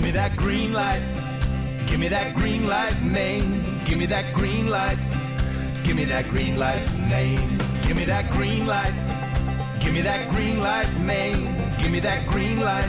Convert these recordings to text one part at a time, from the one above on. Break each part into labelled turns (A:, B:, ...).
A: me that green light. Give me that green light, Maine. Give me that green light. Give me that green light, Maine. Give me that green light. Give me that green light, Maine. Give me that green light.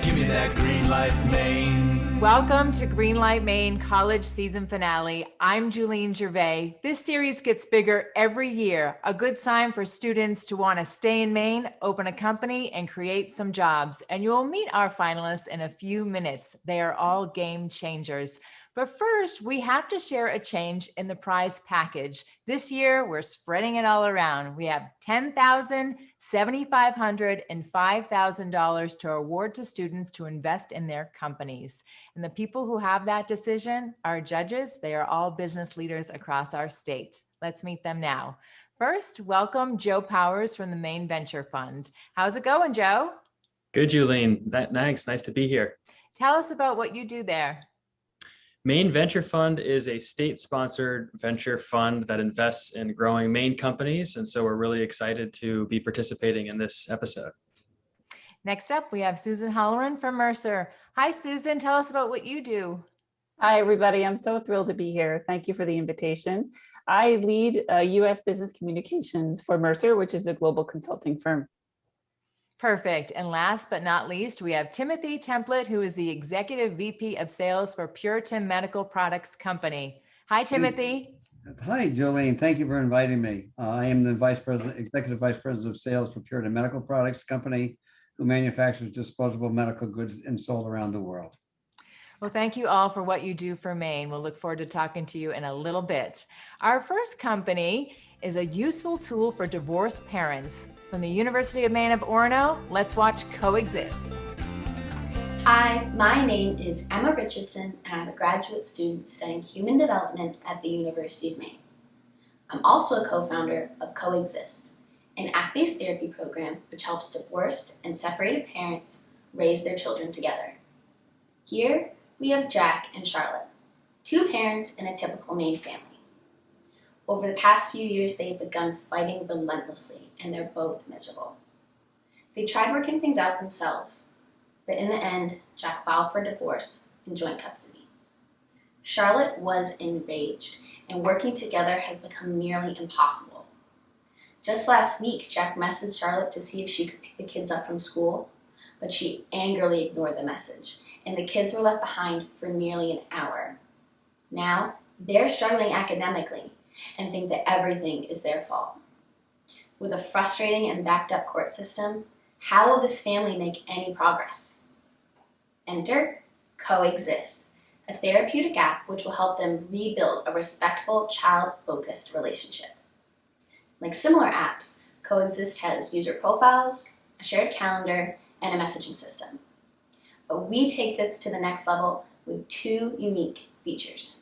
A: Give me that green light, Maine.
B: Welcome to Greenlight Maine College Season Finale. I'm Julene Gervais. This series gets bigger every year, a good sign for students to want to stay in Maine, open a company, and create some jobs. And you'll meet our finalists in a few minutes. They are all game changers. But first, we have to share a change in the prize package. This year, we're spreading it all around. We have $10,000, $7,500, and $5,000 to award to students to invest in their companies. And the people who have that decision are judges. They are all business leaders across our state. Let's meet them now. First, welcome Joe Powers from the Maine Venture Fund. How's it going, Joe?
C: Good, Julene. Thanks. Nice to be here.
B: Tell us about what you do there.
C: Maine Venture Fund is a state-sponsored venture fund that invests in growing Maine companies, and so we're really excited to be participating in this episode.
B: Next up, we have Susan Holloran from Mercer. Hi, Susan. Tell us about what you do.
D: Hi, everybody. I'm so thrilled to be here. Thank you for the invitation. I lead U.S. business communications for Mercer, which is a global consulting firm.
B: Perfect. And last but not least, we have Timothy Template, who is the Executive VP of Sales for Puritan Medical Products Company. Hi, Timothy.
E: Hi, Jolene. Thank you for inviting me. I am the Executive Vice President of Sales for Puritan Medical Products Company, who manufactures disposable medical goods and sold around the world.
B: Well, thank you all for what you do for Maine. We'll look forward to talking to you in a little bit. Our first company is a useful tool for divorced parents. From the University of Maine of Orono, let's watch Coexist.
F: Hi, my name is Emma Richardson, and I'm a graduate student studying human development at the University of Maine. I'm also a co-founder of Coexist, an act-based therapy program which helps divorced and separated parents raise their children together. Here, we have Jack and Charlotte, two parents in a typical Maine family. Over the past few years, they've begun fighting relentlessly, and they're both miserable. They tried working things out themselves, but in the end, Jack filed for divorce and joint custody. Charlotte was enraged, and working together has become nearly impossible. Just last week, Jack messaged Charlotte to see if she could pick the kids up from school, but she angrily ignored the message, and the kids were left behind for nearly an hour. Now, they're struggling academically and think that everything is their fault. With a frustrating and backed up court system, how will this family make any progress? Enter Coexist, a therapeutic app which will help them rebuild a respectful, child-focused relationship. Like similar apps, Coexist has user profiles, a shared calendar, and a messaging system. But we take this to the next level with two unique features.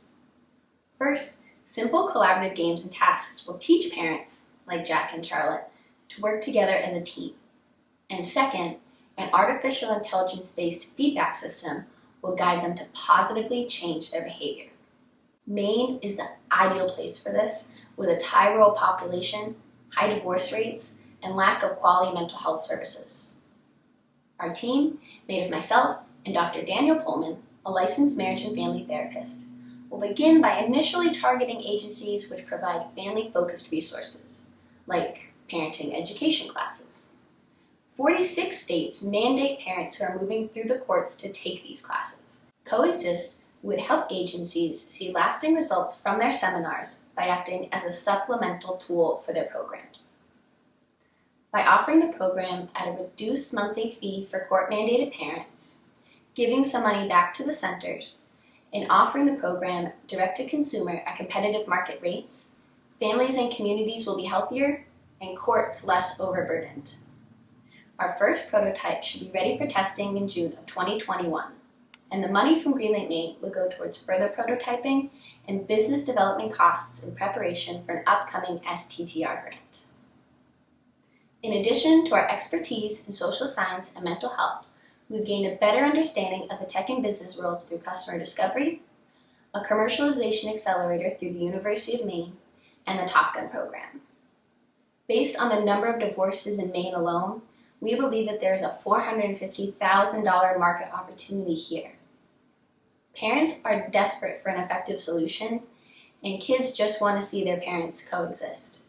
F: First, simple collaborative games and tasks will teach parents, like Jack and Charlotte, to work together as a team. And second, an artificial intelligence-based feedback system will guide them to positively change their behavior. Maine is the ideal place for this, with its high rural population, high divorce rates, and lack of quality mental health services. Our team, made of myself and Dr. Daniel Pullman, a licensed marriage and family therapist, will begin by initially targeting agencies which provide family-focused resources, like parenting education classes. 46 states mandate parents who are moving through the courts to take these classes. Coexist would help agencies see lasting results from their seminars by acting as a supplemental tool for their programs. By offering the program at a reduced monthly fee for court-mandated parents, giving some money back to the centers, and offering the program direct to consumer at competitive market rates, families and communities will be healthier and courts less overburdened. Our first prototype should be ready for testing in June of 2021, and the money from Greenlight Maine will go towards further prototyping and business development costs in preparation for an upcoming STTR grant. In addition to our expertise in social science and mental health, we've gained a better understanding of the tech and business worlds through customer discovery, a commercialization accelerator through the University of Maine, and the Top Gun program. Based on the number of divorces in Maine alone, we believe that there is a $450,000 market opportunity here, Parents are desperate for an effective solution, and kids just want to see their parents coexist.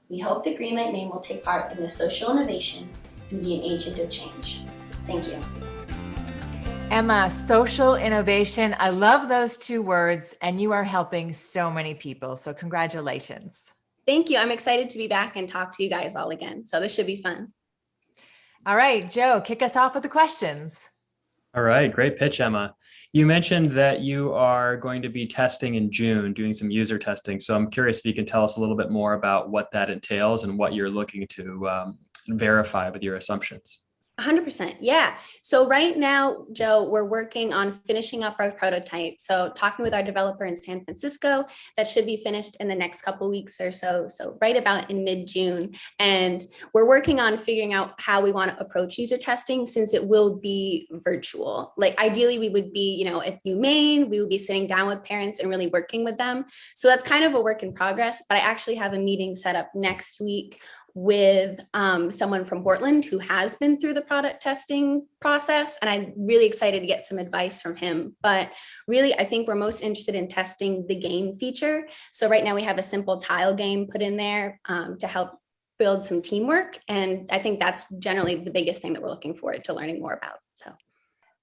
F: We hope that Greenlight Maine will take part in this social innovation and be an agent of change. Thank you.
B: Emma, social innovation. I love those two words, and you are helping so many people. So congratulations.
F: Thank you. I'm excited to be back and talk to you guys all again. So this should be fun.
B: All right, Joe, kick us off with the questions.
C: All right, great pitch, Emma. You mentioned that you are going to be testing in June, doing some user testing. So I'm curious if you can tell us a little bit more about what that entails and what you're looking to verify with your assumptions.
F: 100%. Yeah. So right now, Joe, we're working on finishing up our prototype. So talking with our developer in San Francisco, that should be finished in the next couple weeks or so. So right about in mid-June. And we're working on figuring out how we want to approach user testing, since it will be virtual. Like ideally we would be, at Maine, we would be sitting down with parents and really working with them. So that's kind of a work in progress, but I actually have a meeting set up next week with someone from Portland who has been through the product testing process. And I'm really excited to get some advice from him. But really, I think we're most interested in testing the game feature. So right now we have a simple tile game put in there to help build some teamwork. And I think that's generally the biggest thing that we're looking forward to learning more about. So.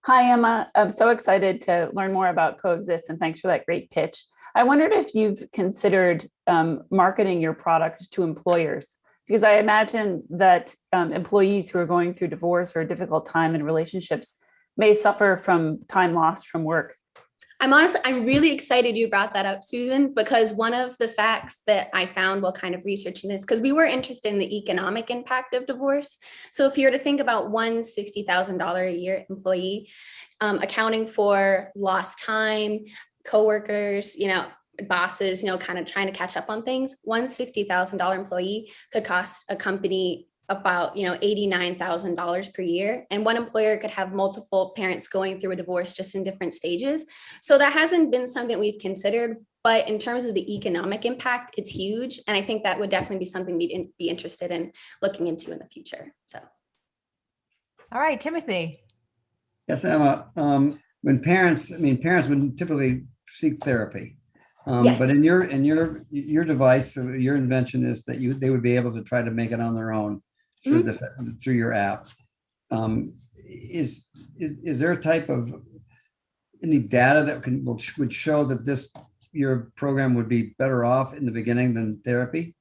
D: Hi, Emma. I'm so excited to learn more about Coexist, and thanks for that great pitch. I wondered if you've considered marketing your product to employers, because I imagine that employees who are going through divorce or a difficult time in relationships may suffer from time lost from work.
F: I'm really excited you brought that up, Susan, because one of the facts that I found while kind of researching this, because we were interested in the economic impact of divorce. So if you were to think about one $60,000 a year employee, accounting for lost time, coworkers, bosses, kind of trying to catch up on things, one $60,000 employee could cost a company about, $89,000 per year. And one employer could have multiple parents going through a divorce just in different stages. So that hasn't been something we've considered, but in terms of the economic impact, it's huge. And I think that would definitely be something we'd be interested in looking into in the future. So.
B: All right, Timothy.
E: Yes, Emma. When parents would typically seek therapy.
F: Yes.
E: But in your device, your invention is that they would be able to try to make it on their own through through your app. Is there a type of any data that would show that your program would be better off in the beginning than therapy?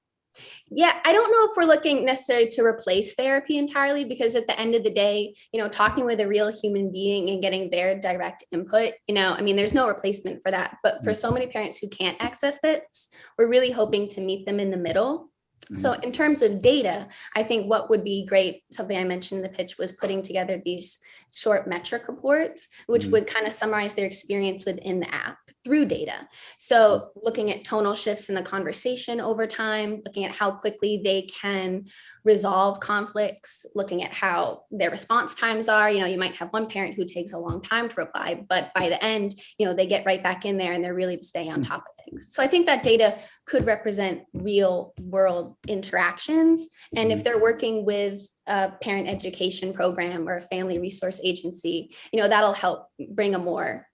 F: Yeah, I don't know if we're looking necessarily to replace therapy entirely, because at the end of the day, talking with a real human being and getting their direct input, there's no replacement for that. But for so many parents who can't access this, we're really hoping to meet them in the middle. So in terms of data, I think what would be great, something I mentioned in the pitch, was putting together these short metric reports, which would kind of summarize their experience within the app through data. So looking at tonal shifts in the conversation over time, looking at how quickly they can resolve conflicts, looking at how their response times are. You might have one parent who takes a long time to reply, but by the end, they get right back in there and they're really to stay on top of things. So I think that data could represent real world interactions. And if they're working with a parent education program or a family resource agency, that'll help bring a more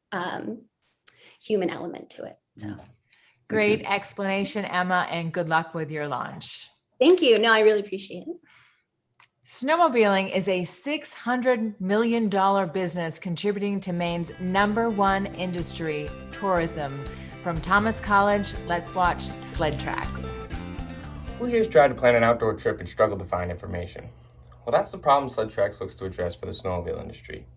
F: human element to it. So
B: Great explanation, Emma, and good luck with your launch.
F: Thank you. No, I really appreciate it.
B: Snowmobiling is a $600 million business contributing to Maine's #1 industry, tourism. From Thomas College, let's watch Sled Tracks.
G: Who here's tried to plan an outdoor trip and struggled to find information? Well, that's the problem Sled Tracks looks to address for the snowmobile industry.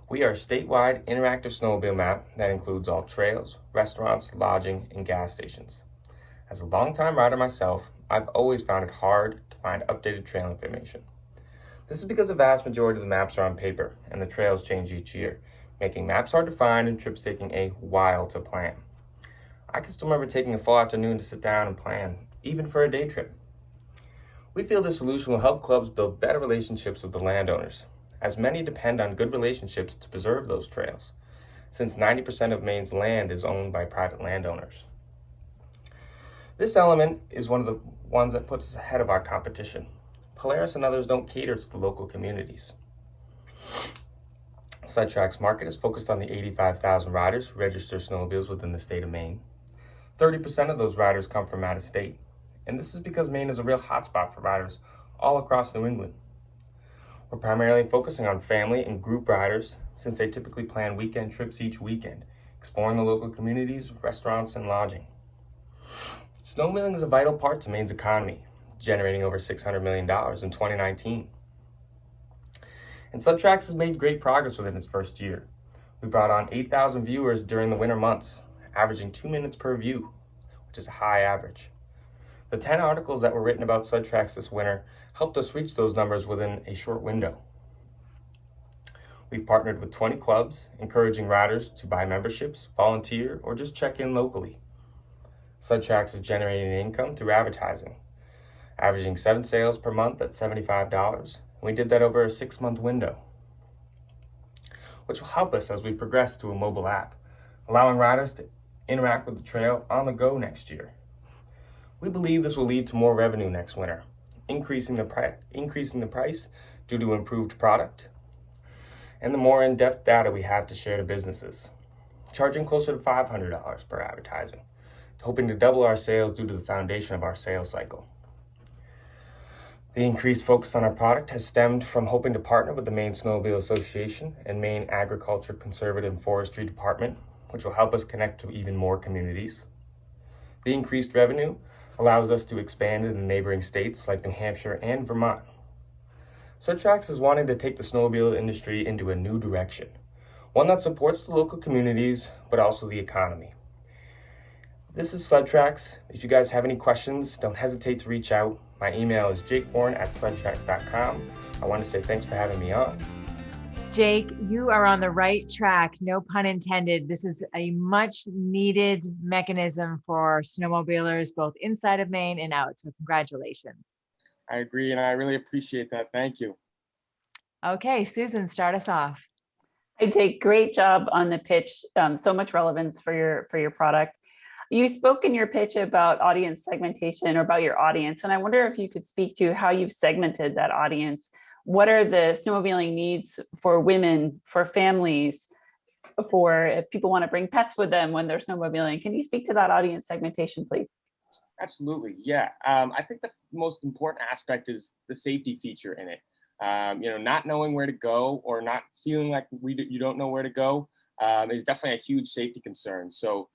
G: We are a statewide interactive snowmobile map that includes all trails, restaurants, lodging, and gas stations. As a longtime rider myself, I've always found it hard to find updated trail information. This is because the vast majority of the maps are on paper and the trails change each year, making maps hard to find and trips taking a while to plan. I can still remember taking a full afternoon to sit down and plan, even for a day trip. We feel this solution will help clubs build better relationships with the landowners, as many depend on good relationships to preserve those trails, since 90% of Maine's land is owned by private landowners. This element is one of the ones that puts us ahead of our competition. Polaris and others don't cater to the local communities. Sled Tracks market is focused on the 85,000 riders who register snowmobiles within the state of Maine. 30% of those riders come from out of state, and this is because Maine is a real hotspot for riders all across New England. We're primarily focusing on family and group riders since they typically plan weekend trips each weekend, exploring the local communities, restaurants, and lodging. Snowmobiling is a vital part to Maine's economy, generating over $600 million in 2019. And Sled Tracks has made great progress within its first year. We brought on 8,000 viewers during the winter months, averaging 2 minutes per view, which is a high average. The 10 articles that were written about Sled Tracks this winter helped us reach those numbers within a short window. We've partnered with 20 clubs, encouraging riders to buy memberships, volunteer, or just check in locally. Sled Tracks is generating income through advertising, averaging 7 sales per month at $75. We did that over a 6-month window, which will help us as we progress to a mobile app, allowing riders to interact with the trail on the go next year. We believe this will lead to more revenue next winter, increasing the price due to improved product, and the more in-depth data we have to share to businesses, charging closer to $500 per advertising, hoping to double our sales due to the foundation of our sales cycle. The increased focus on our product has stemmed from hoping to partner with the Maine Snowmobile Association and Maine Agriculture, Conservative and Forestry Department, which will help us connect to even more communities. The increased revenue allows us to expand into neighboring states like New Hampshire and Vermont. Sled Tracks is wanting to take the snowmobile industry into a new direction, one that supports the local communities, but also the economy. This is Sled Tracks. If you guys have any questions, don't hesitate to reach out. My email is jakeborn@sledtracks.com. I want to say thanks for having me on.
B: Jake, you are on the right track, no pun intended. This is a much needed mechanism for snowmobilers, both inside of Maine and out. So congratulations.
G: I agree, and I really appreciate that. Thank you.
B: Okay, Susan, start us off.
D: Hi, Jake. Great job on the pitch. So much relevance for your product. You spoke in your pitch about audience segmentation or about your audience, and I wonder if you could speak to how you've segmented that audience. What are the snowmobiling needs for women, for families, for if people want to bring pets with them when they're snowmobiling? Can you speak to that audience segmentation, please?
G: Absolutely, yeah. I think the most important aspect is the safety feature in it. Not knowing where to go or not feeling like you don't know where to go is definitely a huge safety concern. So,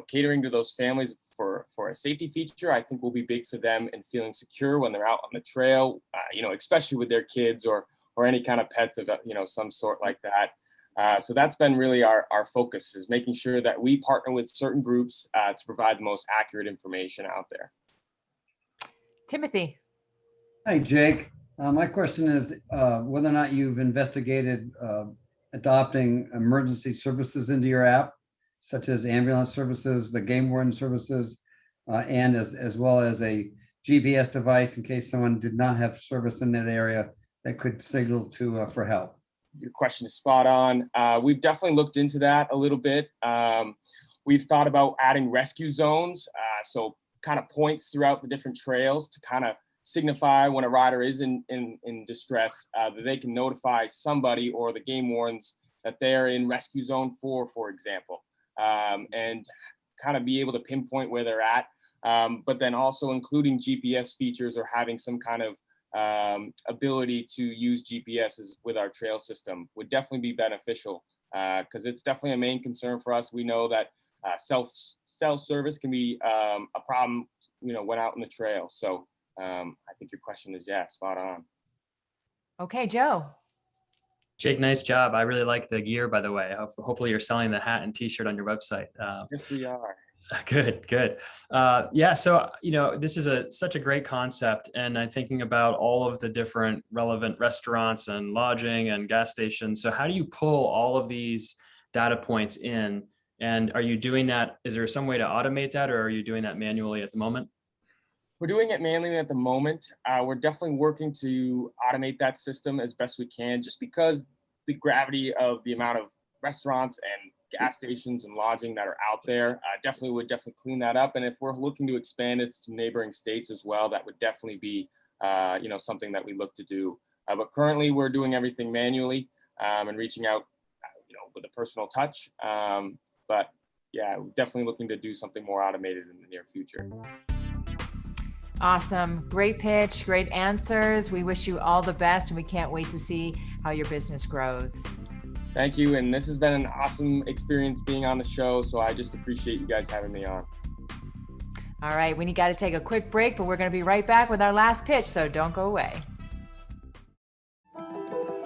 G: catering to those families for a safety feature, I think will be big for them and feeling secure when they're out on the trail, especially with their kids or any kind of pets of, some sort like that. So that's been really our focus, is making sure that we partner with certain groups to provide the most accurate information out there.
B: Timothy.
E: Hi, Jake. My question is whether or not you've investigated adopting emergency services into your app, such as ambulance services, the game warden services, and as well as a GPS device in case someone did not have service in that area that could signal to for help.
G: Your question is spot on. We've definitely looked into that a little bit. We've thought about adding rescue zones, so kind of points throughout the different trails to kind of signify when a rider is in distress, that they can notify somebody or the game wardens that they're in rescue zone 4, for example, and kind of be able to pinpoint where they're at. But then also including GPS features or having some kind of ability to use GPSs with our trail system would definitely be beneficial, because it's definitely a main concern for us. We know that self-service can be a problem, when out on the trail. So I think your question is, spot on.
B: Okay, Joe.
C: Jake, nice job. I really like the gear, by the way. Hopefully you're selling the hat and t-shirt on your website.
G: Yes, we are.
C: Good. So, this is such a great concept, and I'm thinking about all of the different relevant restaurants and lodging and gas stations. So how do you pull all of these data points in? And are you doing that? Is there some way to automate that, or are you doing that manually at the moment?
G: We're doing it manually at the moment. We're definitely working to automate that system as best we can, just because the gravity of the amount of restaurants and gas stations and lodging that are out there would definitely clean that up. And if we're looking to expand it to neighboring states as well, that would definitely be something that we look to do. But currently we're doing everything manually. and reaching out, with a personal touch. But yeah, definitely looking to do something more automated in the near future.
B: Awesome. Great pitch, great answers. We wish you all the best, and we can't wait to see how your business grows.
G: Thank you. And this has been an awesome experience being on the show. So I just appreciate you guys having me on.
B: All right. We got to take a quick break, but we're going to be right back with our last pitch. So don't go away.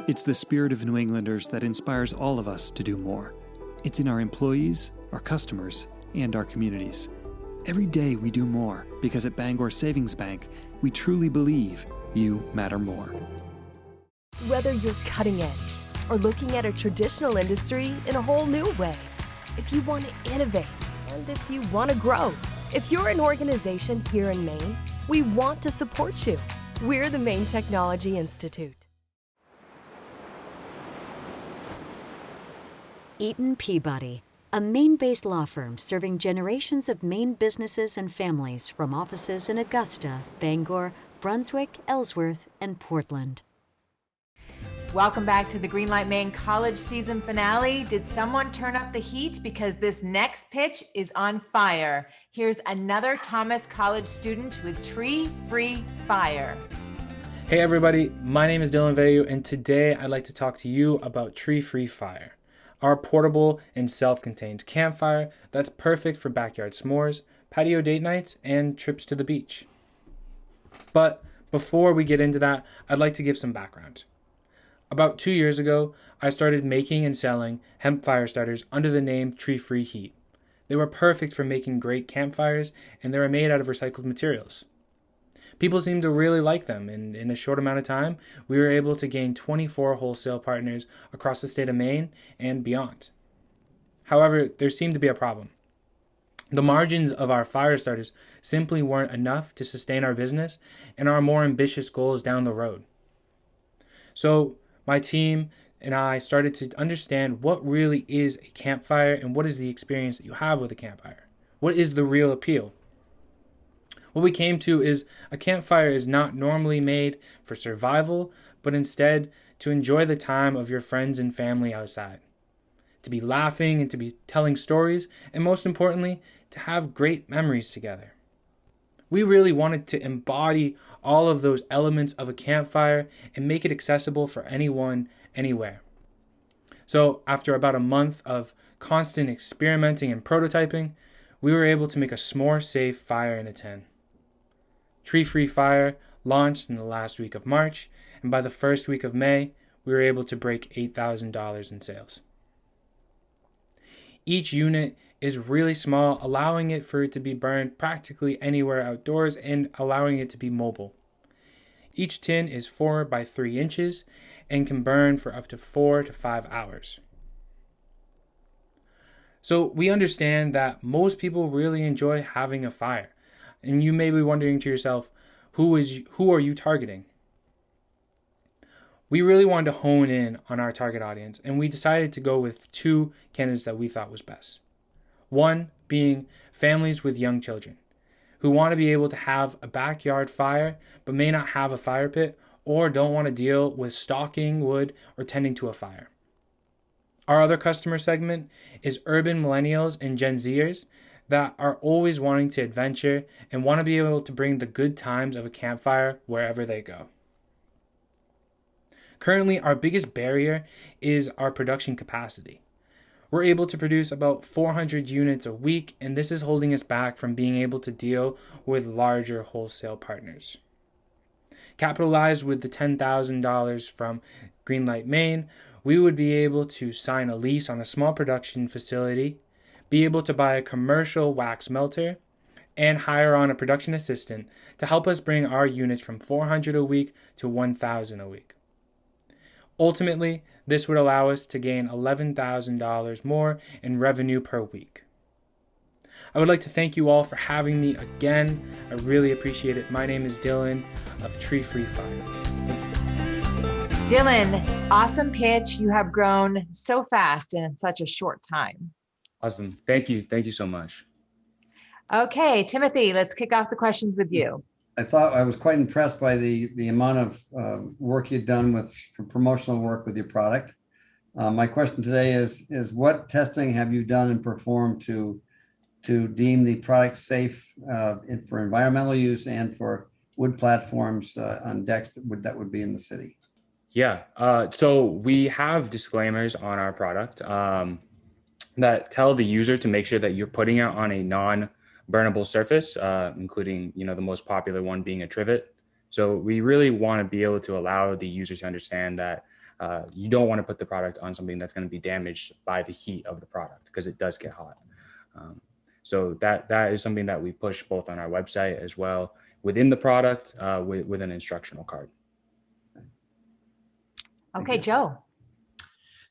H: It's the spirit of New Englanders that inspires all of us to do more. It's in our employees, our customers, and our communities. Every day we do more because at Bangor Savings Bank, we truly believe you matter more.
I: Whether you're cutting edge or looking at a traditional industry in a whole new way, if you want to innovate and if you want to grow, if you're an organization here in Maine, we want to support you. We're the Maine Technology Institute.
J: Eaton Peabody, a Maine-based law firm serving generations of Maine businesses and families from offices in Augusta, Bangor, Brunswick, Ellsworth, and Portland.
B: Welcome back to the Greenlight Maine college season finale. Did someone turn up the heat? Because this next pitch is on fire. Here's another Thomas College student with Tree Free Fire.
K: Hey everybody, my name is Dylan Veyu, and today I'd like to talk to you about Tree Free Fire, our portable and self-contained campfire that's perfect for backyard s'mores, patio date nights, and trips to the beach. But before we get into that, I'd like to give some background. About 2 years ago, I started making and selling hemp fire starters under the name Tree Free Heat. They were perfect for making great campfires, and they were made out of recycled materials. People seemed to really like them, and in a short amount of time, we were able to gain 24 wholesale partners across the state of Maine and beyond. However, there seemed to be a problem. The margins of our fire starters simply weren't enough to sustain our business and our more ambitious goals down the road. So, my team and I started to understand what really is a campfire and what is the experience that you have with a campfire. What is the real appeal? What we came to is a campfire is not normally made for survival, but instead to enjoy the time of your friends and family outside. To be laughing and to be telling stories, and most importantly, to have great memories together. We really wanted to embody all of those elements of a campfire and make it accessible for anyone, anywhere. So after about a month of constant experimenting and prototyping, we were able to make a s'more-safe fire in a tin. Tree Free Fire launched in the last week of March, and by the first week of May, we were able to break $8,000 in sales. Each unit is really small, allowing it for it to be burned practically anywhere outdoors and allowing it to be mobile. Each tin is 4 by 3 inches and can burn for up to 4 to 5 hours. So we understand that most people really enjoy having a fire. And you may be wondering to yourself, who are you targeting? We really wanted to hone in on our target audience, and we decided to go with 2 candidates that we thought was best. One being families with young children who want to be able to have a backyard fire but may not have a fire pit or don't want to deal with stalking wood or tending to a fire. Our other customer segment is urban millennials and Gen Zers that are always wanting to adventure and want to be able to bring the good times of a campfire wherever they go. Currently, our biggest barrier is our production capacity. We're able to produce about 400 units a week, and this is holding us back from being able to deal with larger wholesale partners. Capitalized with the $10,000 from Greenlight Maine, we would be able to sign a lease on a small production facility, be able to buy a commercial wax melter, and hire on a production assistant to help us bring our units from 400 a week to 1,000 a week. Ultimately, this would allow us to gain $11,000 more in revenue per week. I would like to thank you all for having me again. I really appreciate it. My name is Dylan of Tree Free Fire.
B: Dylan, awesome pitch. You have grown so fast in such a short time.
L: Awesome. Thank you. Thank you so much.
B: Okay, Timothy, let's kick off the questions with you.
E: I thought I was quite impressed by the amount of work you'd done with promotional work with your product. My question today is what testing have you done and performed to deem the product safe for environmental use and for wood platforms on decks that would be in the city?
L: Yeah, so we have disclaimers on our product that tell the user to make sure that you're putting it on a non-burnable surface, including, the most popular one being a trivet. So we really want to be able to allow the user to understand that you don't want to put the product on something that's going to be damaged by the heat of the product because it does get hot. So that is something that we push both on our website as well within the product with an instructional card.
B: Okay, Joe.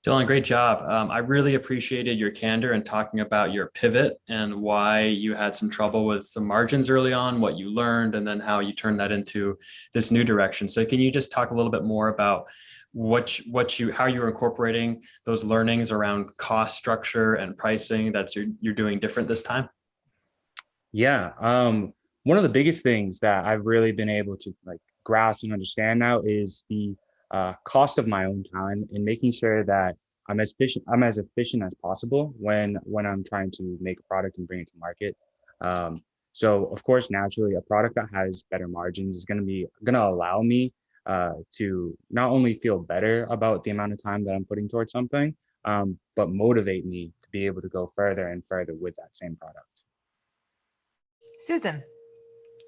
C: Dylan, great job. I really appreciated your candor in talking about your pivot and why you had some trouble with some margins early on, what you learned, and then how you turned that into this new direction. So can you just talk a little bit more about how you're incorporating those learnings around cost structure and pricing that you're doing different this time?
L: Yeah. One of the biggest things that I've really been able to grasp and understand now is the cost of my own time and making sure that I'm as efficient as possible when I'm trying to make a product and bring it to market. So of course, naturally, a product that has better margins is going to allow me to not only feel better about the amount of time that I'm putting towards something, but motivate me to be able to go further and further with that same product.
B: Susan.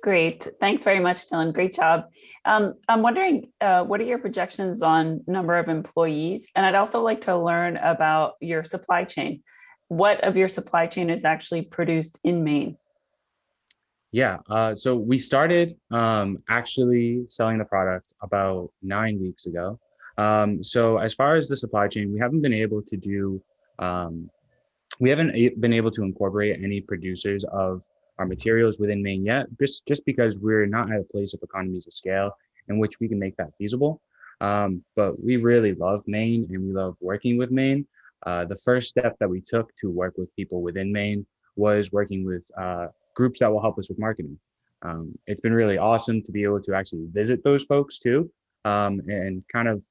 D: Great. Thanks very much, Dylan. Great job. I'm wondering, what are your projections on number of employees? And I'd also like to learn about your supply chain. What of your supply chain is actually produced in Maine?
L: Yeah, so we started actually selling the product about 9 weeks ago. So as far as the supply chain, we haven't been able to incorporate any producers of our materials within Maine yet, just because we're not at a place of economies of scale in which we can make that feasible. But we really love Maine and we love working with Maine. The first step that we took to work with people within Maine was working with groups that will help us with marketing. It's been really awesome to be able to actually visit those folks too, and kind of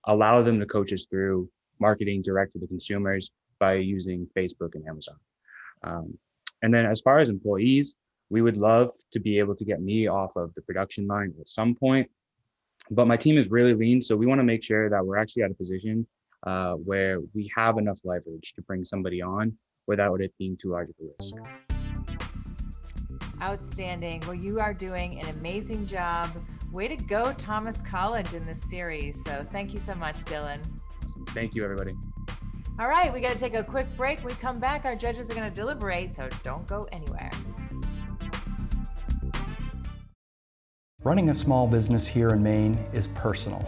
L: allow them to coach us through marketing direct to the consumers by using Facebook and Amazon. And then as far as employees, we would love to be able to get me off of the production line at some point, but my team is really lean. So we want to make sure that we're actually at a position where we have enough leverage to bring somebody on without it being too large of a risk.
B: Outstanding. Well, you are doing an amazing job. Way to go, Thomas College, in this series. So thank you so much, Dylan.
L: Awesome. Thank you, everybody.
B: All right, we got to take a quick break. When we come back, our judges are going to deliberate, so don't go anywhere.
M: Running a small business here in Maine is personal.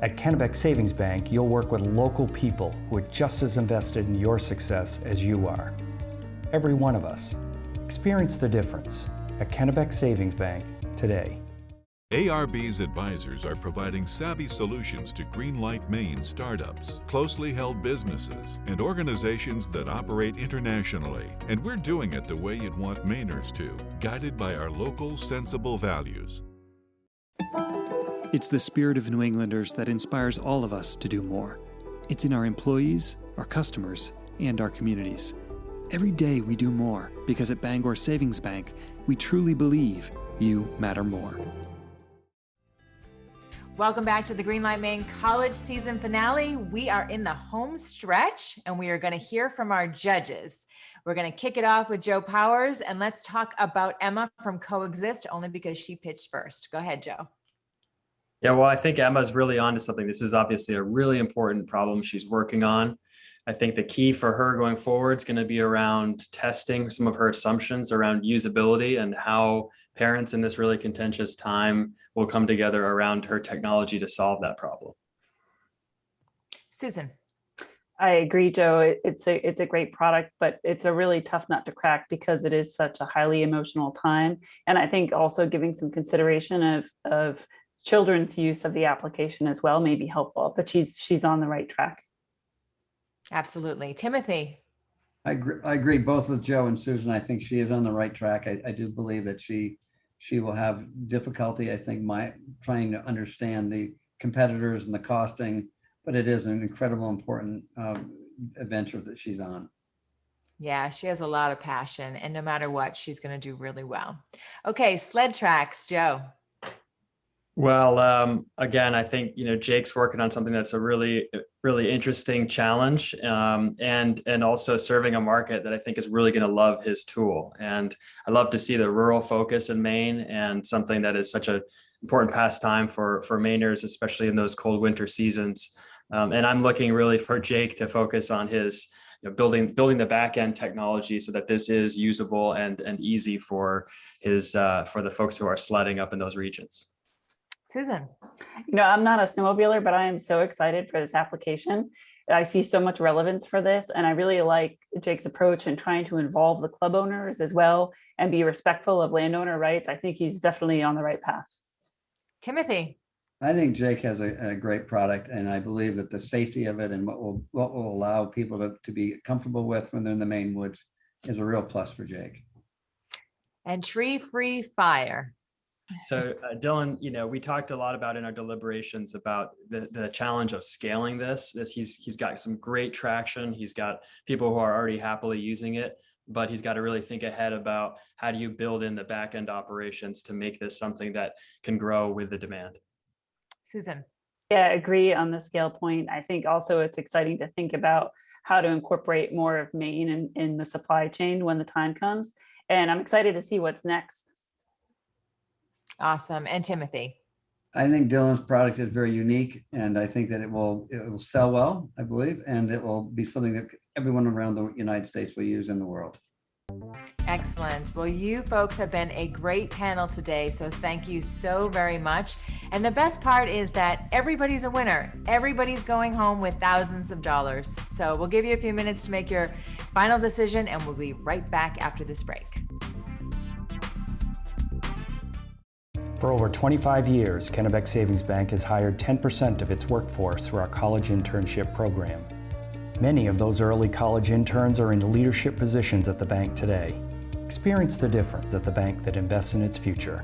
M: At Kennebec Savings Bank, you'll work with local people who are just as invested in your success as you are. Every one of us. Experience the difference at Kennebec Savings Bank today.
N: ARB's advisors are providing savvy solutions to Greenlight Maine startups, closely held businesses, and organizations that operate internationally. And we're doing it the way you'd want Mainers to, guided by our local, sensible values.
H: It's the spirit of New Englanders that inspires all of us to do more. It's in our employees, our customers, and our communities. Every day we do more because at Bangor Savings Bank, we truly believe you matter more.
B: Welcome back to the Greenlight Maine College season finale. We are in the home stretch and we are going to hear from our judges. We're going to kick it off with Joe Powers and let's talk about Emma from Coexist only because she pitched first. Go ahead, Joe.
C: Yeah, well, I think Emma's really onto something. This is obviously a really important problem she's working on. I think the key for her going forward is going to be around testing some of her assumptions around usability and how parents in this really contentious time will come together around her technology to solve that problem.
B: Susan.
D: I agree, Joe. It's a great product, but it's a really tough nut to crack because it is such a highly emotional time. And I think also giving some consideration of children's use of the application as well may be helpful, but she's on the right track.
B: Absolutely. Timothy.
E: I agree both with Joe and Susan. I think she is on the right track. I do believe that she will have difficulty, I think, trying to understand the competitors and the costing but it is an incredible important adventure that she's on.
B: Yeah, she has a lot of passion, and no matter what, she's going to do really well. Okay, Sled Tracks, Joe.
C: Well, again, I think, Jake's working on something that's a really, really interesting challenge, and also serving a market that I think is really going to love his tool. And I love to see the rural focus in Maine, and something that is such an important pastime for Mainers, especially in those cold winter seasons. And I'm looking really for Jake to focus on his building the back end technology so that this is usable and easy for the folks who are sledding up in those regions.
B: Susan.
D: I'm not a snowmobiler, but I am so excited for this application. I see so much relevance for this, and I really like Jake's approach in trying to involve the club owners as well and be respectful of landowner rights. I think he's definitely on the right path.
B: Timothy.
E: I think Jake has a great product, and I believe that the safety of it and what will allow people to be comfortable with when they're in the Maine woods is a real plus for Jake.
B: And Tree Free Fire.
C: So Dylan, we talked a lot about in our deliberations about the challenge of scaling this. He's got some great traction. He's got people who are already happily using it, but he's got to really think ahead about how do you build in the back end operations to make this something that can grow with the demand.
B: Susan.
D: Yeah, I agree on the scale point. I think also it's exciting to think about how to incorporate more of Maine in the supply chain when the time comes. And I'm excited to see what's next.
B: Awesome. And Timothy.
E: I think Dylan's product is very unique, and I think that it will sell well, I believe, and it will be something that everyone around the United States will use in the world.
B: Excellent. Well, you folks have been a great panel today, so thank you so very much. And the best part is that everybody's a winner. Everybody's going home with thousands of dollars. So we'll give you a few minutes to make your final decision, and we'll be right back after this break.
M: For over 25 years, Kennebec Savings Bank has hired 10% of its workforce through our college internship program. Many of those early college interns are in leadership positions at the bank today. Experience the difference at the bank that invests in its future.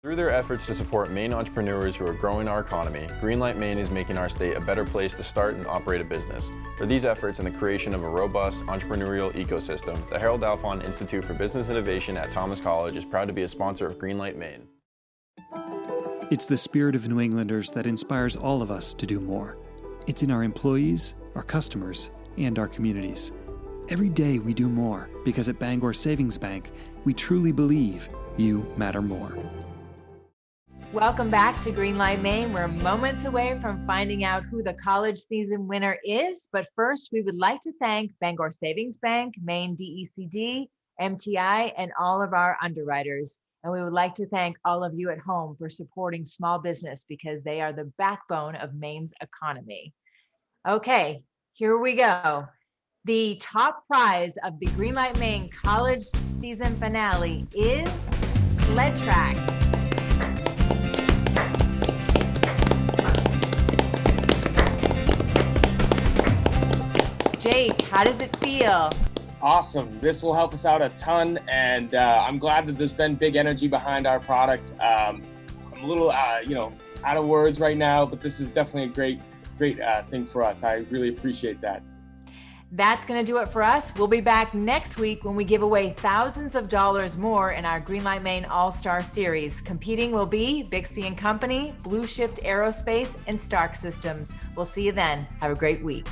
O: Through their efforts to support Maine entrepreneurs who are growing our economy, Greenlight Maine is making our state a better place to start and operate a business. For these efforts and the creation of a robust entrepreneurial ecosystem, the Harold Alfond Institute for Business Innovation at Thomas College is proud to be a sponsor of Greenlight Maine.
H: It's the spirit of New Englanders that inspires all of us to do more. It's in our employees, our customers, and our communities. Every day we do more because at Bangor Savings Bank, we truly believe you matter more.
B: Welcome back to Greenlight Maine. We're moments away from finding out who the college season winner is. But first, we would like to thank Bangor Savings Bank, Maine DECD, MTI, and all of our underwriters. And we would like to thank all of you at home for supporting small business because they are the backbone of Maine's economy. Okay, here we go. The top prize of the Greenlight Maine college season finale is Sled Tracks. Jake, how does it feel?
G: Awesome. This will help us out a ton, and I'm glad that there's been big energy behind our product. I'm a little, out of words right now, but this is definitely a great thing for us. I really appreciate that.
B: That's going to do it for us. We'll be back next week when we give away thousands of dollars more in our Greenlight Maine All-Star Series. Competing will be Bixby & Company, Blue Shift Aerospace, and Stark Systems. We'll see you then. Have a great week.